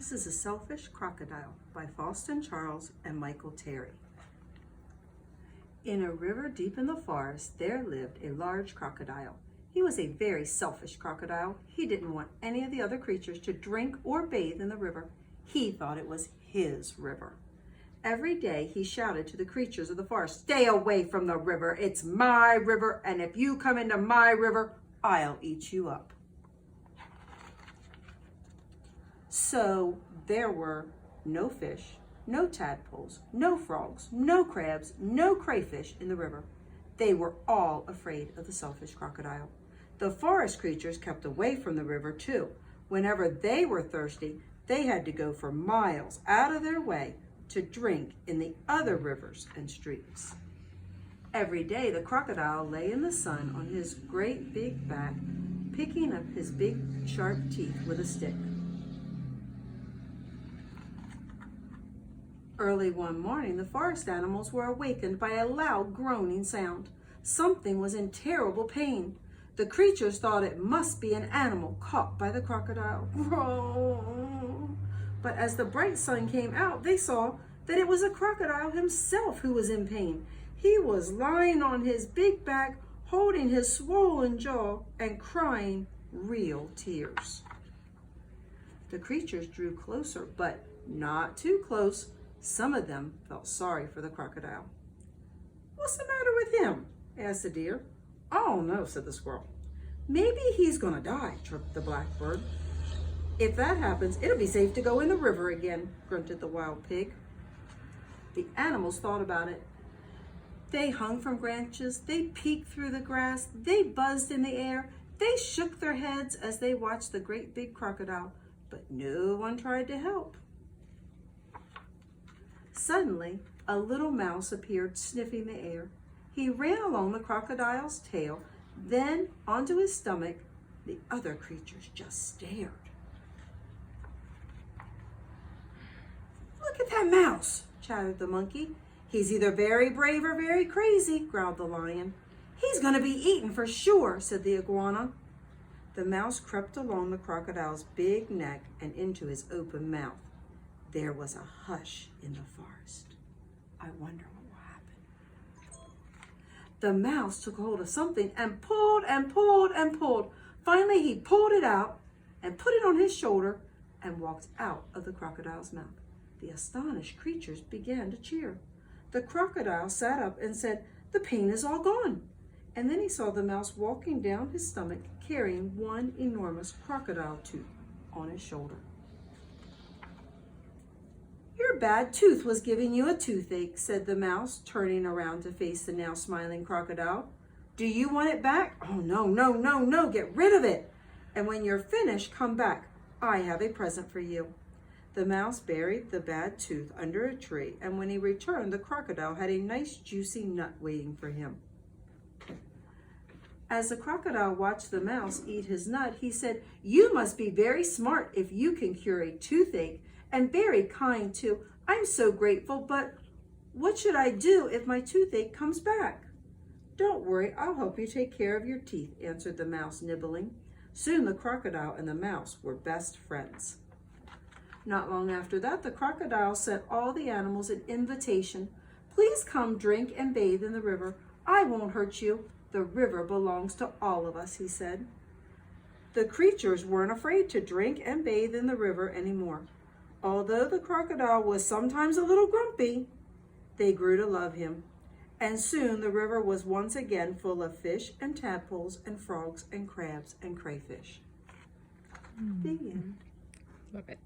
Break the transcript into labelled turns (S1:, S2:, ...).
S1: This is A Selfish Crocodile by Faustin Charles and Michael Terry. In a river deep in the forest, there lived a large crocodile. He was a very selfish crocodile. He didn't want any of the other creatures to drink or bathe in the river. He thought it was his river. Every day he shouted to the creatures of the forest, "Stay away from the river. It's my river, and if you come into my river, I'll eat you up." So there were no fish, no tadpoles, no frogs, no crabs, no crayfish in the river. They were all afraid of the selfish crocodile. The forest creatures kept away from the river too. Whenever they were thirsty, they had to go for miles out of their way to drink in the other rivers and streams. Every day the crocodile lay in the sun on his great big back, picking up his big sharp teeth with a stick. Early one morning, the forest animals were awakened by a loud groaning sound. Something was in terrible pain. The creatures thought it must be an animal caught by the crocodile. But as the bright sun came out, they saw that it was a crocodile himself who was in pain. He was lying on his big back, holding his swollen jaw and crying real tears. The creatures drew closer, but not too close. Some of them felt sorry for the crocodile. "What's the matter with him?" asked the deer. "Oh no," said the squirrel. "Maybe he's gonna die," chirped the blackbird. "If that happens, it'll be safe to go in the river again," grunted the wild pig. The animals thought about it. They hung from branches, they peeked through the grass, they buzzed in the air, they shook their heads as they watched the great big crocodile, but no one tried to help. Suddenly, a little mouse appeared sniffing the air. He ran along the crocodile's tail, then onto his stomach. The other creatures just stared. "Look at that mouse," chattered the monkey. "He's either very brave or very crazy," growled the lion. "He's going to be eaten for sure," said the iguana. The mouse crept along the crocodile's big neck and into his open mouth. There was a hush in the forest. I wonder what will happen. The mouse took hold of something and pulled and pulled and pulled. Finally, he pulled it out and put it on his shoulder and walked out of the crocodile's mouth. The astonished creatures began to cheer. The crocodile sat up and said, "The pain is all gone." And then he saw the mouse walking down his stomach, carrying one enormous crocodile tooth on his shoulder. "Your bad tooth was giving you a toothache," said the mouse, turning around to face the now smiling crocodile. "Do you want it back?" "Oh, no, no, no, no, get rid of it. And when you're finished, come back. I have a present for you." The mouse buried the bad tooth under a tree, and when he returned, the crocodile had a nice juicy nut waiting for him. As the crocodile watched the mouse eat his nut, he said, "You must be very smart if you can cure a toothache, and very kind too. I'm so grateful, but what should I do if my toothache comes back?" "Don't worry, I'll help you take care of your teeth," answered the mouse, nibbling. Soon the crocodile and the mouse were best friends. Not long after that, the crocodile sent all the animals an invitation. "Please come drink and bathe in the river. I won't hurt you. The river belongs to all of us," he said. The creatures weren't afraid to drink and bathe in the river anymore. Although the crocodile was sometimes a little grumpy, they grew to love him. And soon the river was once again full of fish and tadpoles and frogs and crabs and crayfish. The end.
S2: Love it.